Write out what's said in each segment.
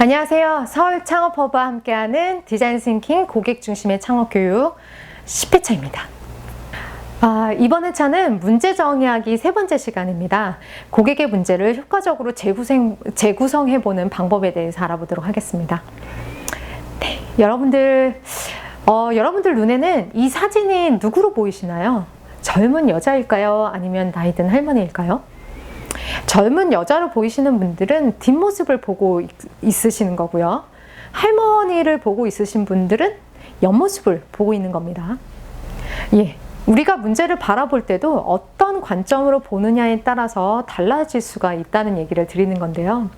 안녕하세요. 서울 창업허브와 함께하는 디자인 싱킹 고객 중심의 창업교육 10회차입니다. 이번 회차는 문제 정의하기 세 번째 시간입니다. 고객의 문제를 효과적으로 재구성해보는 방법에 대해서 알아보도록 하겠습니다. 네, 여러분들 눈에는 이 사진이 누구로 보이시나요? 젊은 여자일까요? 아니면 나이 든 할머니일까요? 젊은 여자로 보이시는 분들은 뒷모습을 보고 있으시는 거고요. 할머니를 보고 있으신 분들은 옆모습을 보고 있는 겁니다. 우리가 문제를 바라볼 때도 어떤 관점으로 보느냐에 따라서 달라질 수가 있다는 얘기를 드리는 건데요.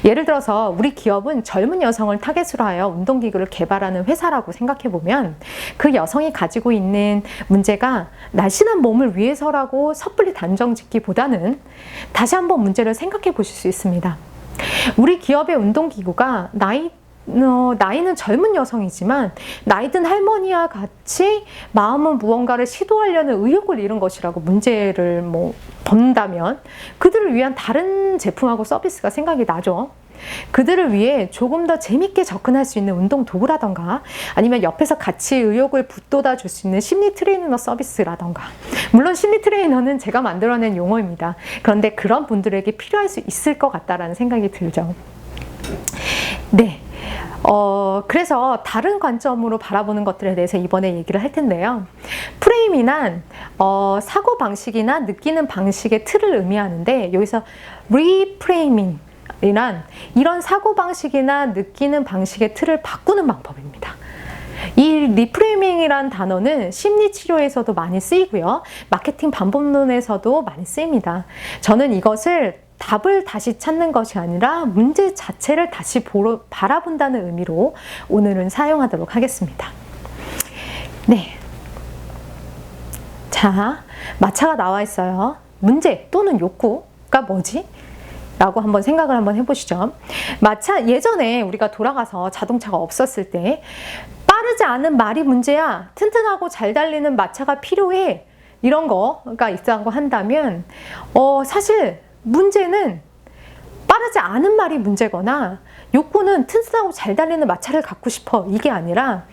예를 들어서 우리 기업은 젊은 여성을 타겟으로 하여 운동기구를 개발하는 회사라고 생각해보면 그 여성이 가지고 있는 문제가 날씬한 몸을 위해서라고 섣불리 단정 짓기보다는 다시 한번 문제를 생각해 보실 수 있습니다. 우리 기업의 운동기구가 나이는 젊은 여성이지만 나이 든 할머니와 같이 마음은 무언가를 시도하려는 의욕을 잃은 것이라고 문제를 본다면 그들을 위한 다른 제품하고 서비스가 생각이 나죠. 그들을 위해 조금 더 재밌게 접근할 수 있는 운동 도구라던가 아니면 옆에서 같이 의욕을 북돋아 줄 수 있는 심리 트레이너 서비스라던가, 물론 심리 트레이너는 제가 만들어낸 용어입니다. 그런데 그런 분들에게 필요할 수 있을 것 같다라는 생각이 들죠. 네. 그래서 다른 관점으로 바라보는 것들에 대해서 이번에 얘기를 할 텐데요. 프레임이란 사고방식이나 느끼는 방식의 틀을 의미하는데, 여기서 리프레이밍이란 이런 사고방식이나 느끼는 방식의 틀을 바꾸는 방법입니다. 이 리프레이밍이란 단어는 심리치료에서도 많이 쓰이고요. 마케팅 방법론에서도 많이 쓰입니다. 저는 이것을 답을 다시 찾는 것이 아니라 문제 자체를 다시 바라본다는 의미로 오늘은 사용하도록 하겠습니다. 네. 자, 마차가 나와 있어요. 문제 또는 욕구가 뭐지? 라고 한번 생각을 해보시죠. 마차, 예전에 우리가 돌아가서 자동차가 없었을 때 빠르지 않은 말이 문제야. 튼튼하고 잘 달리는 마차가 필요해. 이런 거가 있다고 한다면 사실 문제는 빠르지 않은 말이 문제거나 욕구는 튼튼하고 잘 달리는 마차를 갖고 싶어, 이게 아니라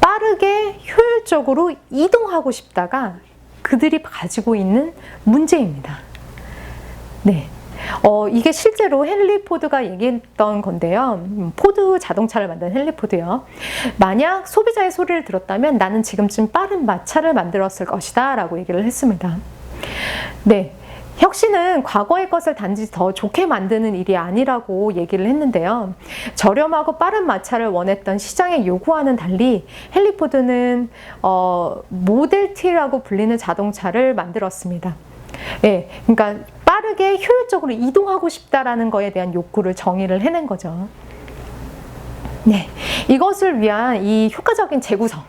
빠르게 효율적으로 이동하고 싶다가 그들이 가지고 있는 문제입니다. 네. 이게 실제로 헨리 포드가 얘기했던 건데요. 포드 자동차를 만든 헨리 포드요. 만약 소비자의 소리를 들었다면 나는 지금쯤 빠른 마차를 만들었을 것이다 라고 얘기를 했습니다. 네. 혁신은 과거의 것을 단지 더 좋게 만드는 일이 아니라고 얘기를 했는데요. 저렴하고 빠른 마차를 원했던 시장의 요구와는 달리 헨리 포드는 모델 T라고 불리는 자동차를 만들었습니다. 그러니까 빠르게 효율적으로 이동하고 싶다라는 거에 대한 욕구를 정의를 해낸 거죠. 네, 이것을 위한 이 효과적인 재구성,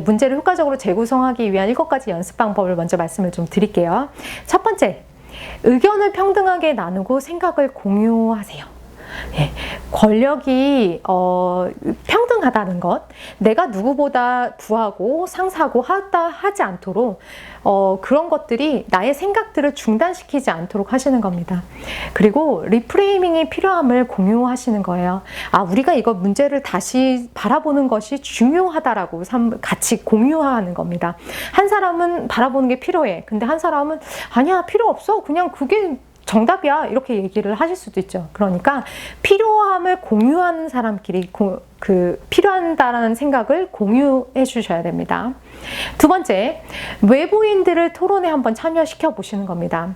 문제를 효과적으로 재구성하기 위한 7가지 연습 방법을 먼저 말씀을 좀 드릴게요. 첫 번째, 의견을 평등하게 나누고 생각을 공유하세요. 권력이 평등하다는 것, 내가 누구보다 부하고 상사하고 하지 않도록 그런 것들이 나의 생각들을 중단시키지 않도록 하시는 겁니다. 그리고 리프레이밍이 필요함을 공유하시는 거예요. 우리가 이거 문제를 다시 바라보는 것이 중요하다라고 같이 공유하는 겁니다. 한 사람은 바라보는 게 필요해. 근데 한 사람은 아니야, 필요 없어. 그냥 그게 정답이야, 이렇게 얘기를 하실 수도 있죠. 그러니까 필요함을 공유하는 사람끼리 필요하다는 생각을 공유해 주셔야 됩니다. 두 번째, 외부인들을 토론에 한번 참여시켜 보시는 겁니다.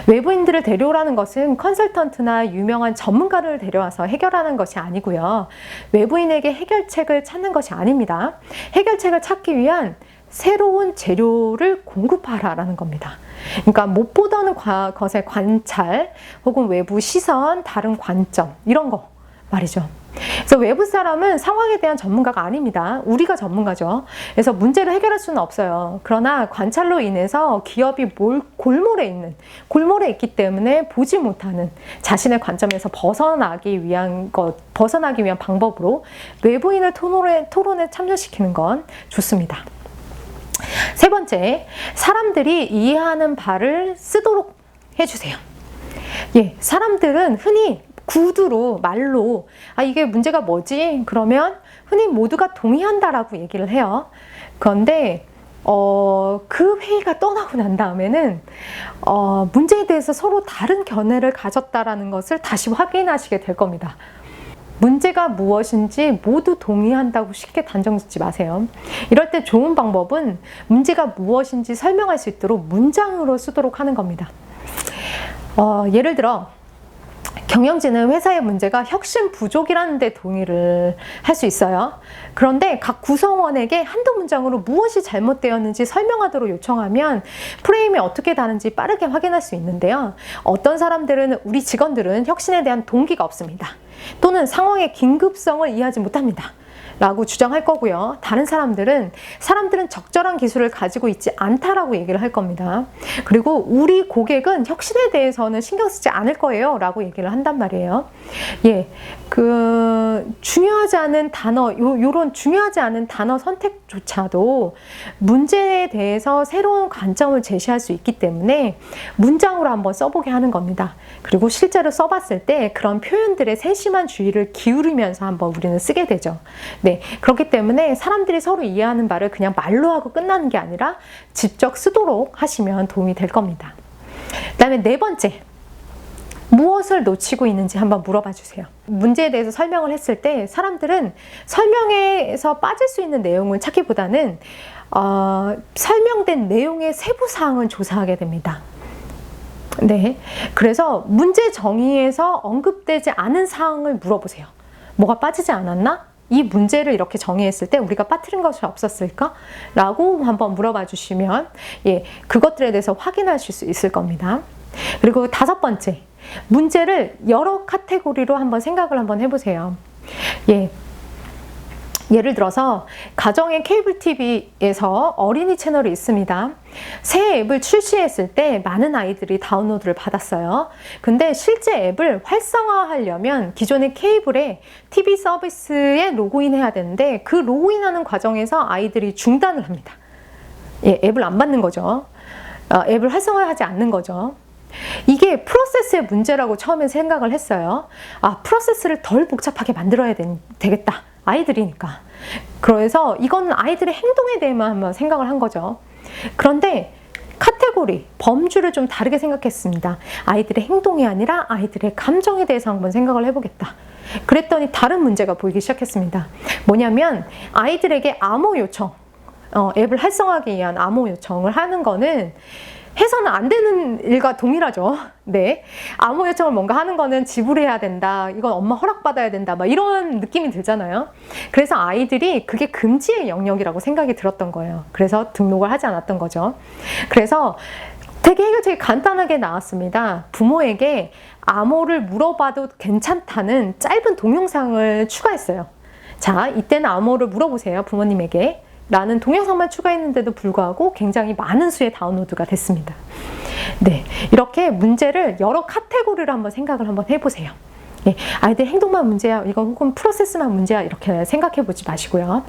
외부인들을 데려오라는 것은 컨설턴트나 유명한 전문가를 데려와서 해결하는 것이 아니고요. 외부인에게 해결책을 찾는 것이 아닙니다. 해결책을 찾기 위한 새로운 재료를 공급하라라는 겁니다. 그러니까 못 보던 것의 관찰 혹은 외부 시선, 다른 관점, 이런 거 말이죠. 그래서 외부 사람은 상황에 대한 전문가가 아닙니다. 우리가 전문가죠. 그래서 문제를 해결할 수는 없어요. 그러나 관찰로 인해서 기업이 골몰에 있기 때문에 보지 못하는 자신의 관점에서 벗어나기 위한 방법으로 외부인을 토론에 참여시키는 건 좋습니다. 세 번째, 사람들이 이해하는 바를 쓰도록 해주세요. 사람들은 흔히 구두로, 말로, 이게 문제가 뭐지? 그러면 흔히 모두가 동의한다라고 얘기를 해요. 그런데 그 회의가 떠나고 난 다음에는 문제에 대해서 서로 다른 견해를 가졌다라는 것을 다시 확인하시게 될 겁니다. 문제가 무엇인지 모두 동의한다고 쉽게 단정 짓지 마세요. 이럴 때 좋은 방법은 문제가 무엇인지 설명할 수 있도록 문장으로 쓰도록 하는 겁니다. 예를 들어 경영진은 회사의 문제가 혁신 부족이라는 데 동의를 할 수 있어요. 그런데 각 구성원에게 한두 문장으로 무엇이 잘못되었는지 설명하도록 요청하면 프레임이 어떻게 다른지 빠르게 확인할 수 있는데요. 어떤 사람들은 우리 직원들은 혁신에 대한 동기가 없습니다. 또는 상황의 긴급성을 이해하지 못합니다. 라고 주장할 거고요. 다른 사람들은 적절한 기술을 가지고 있지 않다라고 얘기를 할 겁니다. 그리고 우리 고객은 혁신에 대해서는 신경 쓰지 않을 거예요. 라고 얘기를 한단 말이에요. 중요하지 않은 단어, 요런 중요하지 않은 단어 선택조차도 문제에 대해서 새로운 관점을 제시할 수 있기 때문에 문장으로 한번 써보게 하는 겁니다. 그리고 실제로 써봤을 때 그런 표현들의 세심한 주의를 기울이면서 한번 우리는 쓰게 되죠. 네, 그렇기 때문에 사람들이 서로 이해하는 바를 그냥 말로 하고 끝나는 게 아니라 직접 쓰도록 하시면 도움이 될 겁니다. 그 다음에 네 번째, 무엇을 놓치고 있는지 한번 물어봐 주세요. 문제에 대해서 설명을 했을 때 사람들은 설명에서 빠질 수 있는 내용을 찾기보다는 설명된 내용의 세부 사항을 조사하게 됩니다. 네, 그래서 문제 정의에서 언급되지 않은 사항을 물어보세요. 뭐가 빠지지 않았나? 이 문제를 이렇게 정의했을 때 우리가 빠뜨린 것이 없었을까? 라고 한번 물어봐 주시면 그것들에 대해서 확인하실 수 있을 겁니다. 그리고 다섯 번째, 문제를 여러 카테고리로 한번 생각을 한번 해보세요. 예를 들어서 가정의 케이블 TV에서 어린이 채널이 있습니다. 새 앱을 출시했을 때 많은 아이들이 다운로드를 받았어요. 근데 실제 앱을 활성화하려면 기존의 케이블에 TV 서비스에 로그인해야 되는데 그 로그인하는 과정에서 아이들이 중단을 합니다. 앱을 안 받는 거죠. 앱을 활성화하지 않는 거죠. 이게 프로세스의 문제라고 처음에 생각을 했어요. 프로세스를 덜 복잡하게 만들어야 되겠다. 아이들이니까. 그래서 이건 아이들의 행동에 대해만 한번 생각을 한 거죠. 그런데 카테고리, 범주를 좀 다르게 생각했습니다. 아이들의 행동이 아니라 아이들의 감정에 대해서 한번 생각을 해보겠다. 그랬더니 다른 문제가 보이기 시작했습니다. 뭐냐면 아이들에게 암호 요청, 앱을 활성화하기 위한 암호 요청을 하는 거는 해서는 안 되는 일과 동일하죠. 네. 암호 요청을 뭔가 하는 거는 지불해야 된다. 이건 엄마 허락받아야 된다. 막 이런 느낌이 들잖아요. 그래서 아이들이 그게 금지의 영역이라고 생각이 들었던 거예요. 그래서 등록을 하지 않았던 거죠. 그래서 되게 해결책이 간단하게 나왔습니다. 부모에게 암호를 물어봐도 괜찮다는 짧은 동영상을 추가했어요. 자, 이때는 암호를 물어보세요. 부모님에게. 라는 동영상만 추가했는데도 불구하고 굉장히 많은 수의 다운로드가 됐습니다. 네, 이렇게 문제를 여러 카테고리로 한번 생각을 한번 해보세요. 아이들 행동만 문제야, 이건 혹은 프로세스만 문제야, 이렇게 생각해 보지 마시고요.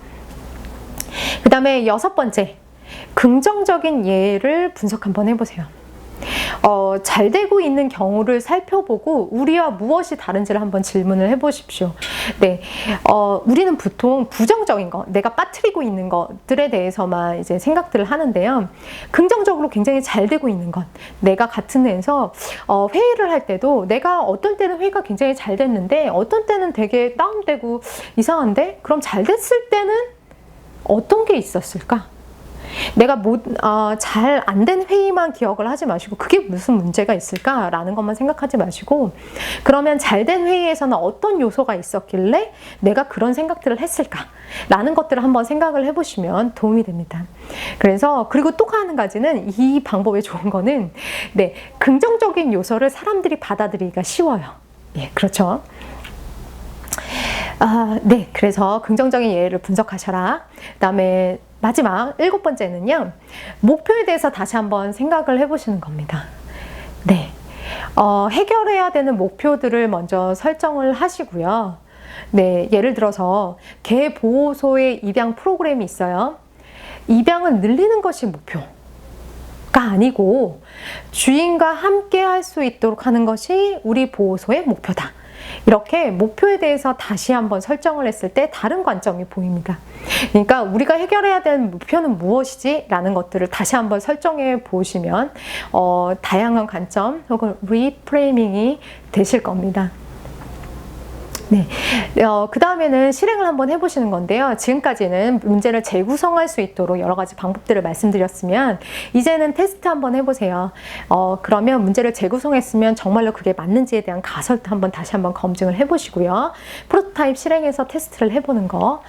그 다음에 여섯 번째, 긍정적인 예를 분석 한번 해보세요. 잘 되고 있는 경우를 살펴보고 우리와 무엇이 다른지를 한번 질문을 해보십시오. 네, 우리는 보통 부정적인 거, 내가 빠뜨리고 있는 것들에 대해서만 이제 생각들을 하는데요. 긍정적으로 굉장히 잘 되고 있는 것, 내가 같은 회에서 회의를 할 때도 내가 어떤 때는 회의가 굉장히 잘 됐는데 어떤 때는 되게 다운되고 이상한데? 그럼 잘 됐을 때는 어떤 게 있었을까? 내가 잘 안 된 회의만 기억을 하지 마시고 그게 무슨 문제가 있을까라는 것만 생각하지 마시고 그러면 잘 된 회의에서는 어떤 요소가 있었길래 내가 그런 생각들을 했을까라는 것들을 한번 생각을 해보시면 도움이 됩니다. 그래서 그리고 또 한 가지는 이 방법의 좋은 거는 긍정적인 요소를 사람들이 받아들이기가 쉬워요. 그렇죠. 네, 그래서 긍정적인 예를 분석하셔라. 그 다음에 마지막 일곱 번째는요, 목표에 대해서 다시 한번 생각을 해보시는 겁니다. 네, 해결해야 되는 목표들을 먼저 설정을 하시고요. 네, 예를 들어서 개 보호소의 입양 프로그램이 있어요. 입양을 늘리는 것이 목표가 아니고 주인과 함께 할 수 있도록 하는 것이 우리 보호소의 목표다. 이렇게 목표에 대해서 다시 한번 설정을 했을 때 다른 관점이 보입니다. 그러니까 우리가 해결해야 될 목표는 무엇이지? 라는 것들을 다시 한번 설정해 보시면 다양한 관점 혹은 리프레이밍이 되실 겁니다. 네, 그 다음에는 실행을 한번 해보시는 건데요. 지금까지는 문제를 재구성할 수 있도록 여러 가지 방법들을 말씀드렸으면 이제는 테스트 한번 해보세요. 그러면 문제를 재구성했으면 정말로 그게 맞는지에 대한 가설도 한번 다시 한번 검증을 해보시고요. 프로토타입 실행해서 테스트를 해보는 거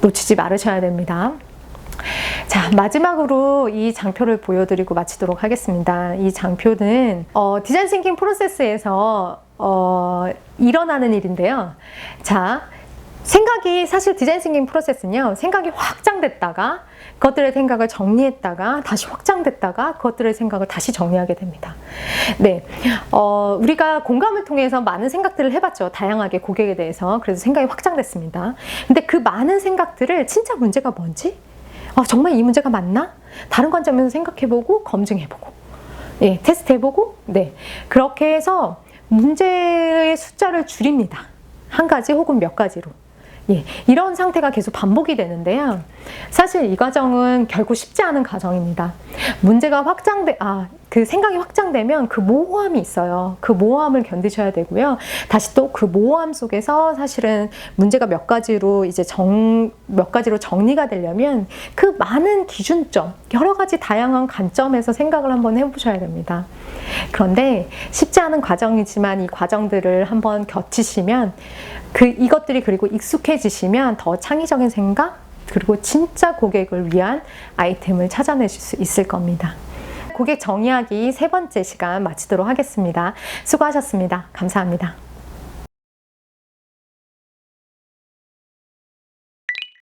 놓치지 말으셔야 됩니다. 자, 마지막으로 이 장표를 보여드리고 마치도록 하겠습니다. 이 장표는 디자인 싱킹 프로세스에서 일어나는 일인데요. 자, 생각이 사실 디자인 싱킹 프로세스는요. 생각이 확장됐다가 그것들의 생각을 정리했다가 다시 확장됐다가 그것들의 생각을 다시 정리하게 됩니다. 네, 우리가 공감을 통해서 많은 생각들을 해봤죠. 다양하게 고객에 대해서. 그래서 생각이 확장됐습니다. 근데 그 많은 생각들을 진짜 문제가 뭔지? 정말 이 문제가 맞나? 다른 관점에서 생각해보고 검증해보고 테스트해보고 그렇게 해서 문제의 숫자를 줄입니다. 한 가지 혹은 몇 가지로. 이런 상태가 계속 반복이 되는데요. 사실 이 과정은 결코 쉽지 않은 과정입니다. 문제가 그 생각이 확장되면 그 모호함이 있어요. 그 모호함을 견디셔야 되고요. 다시 또 그 모호함 속에서 사실은 문제가 몇 가지로 정리가 되려면 그 많은 기준점, 여러 가지 다양한 관점에서 생각을 한번 해보셔야 됩니다. 그런데 쉽지 않은 과정이지만 이 과정들을 한번 거치시면 이것들이 그리고 익숙해지시면 더 창의적인 생각 그리고 진짜 고객을 위한 아이템을 찾아내실 수 있을 겁니다. 고객 정의하기 3번째 시간 마치도록 하겠습니다. 수고하셨습니다. 감사합니다.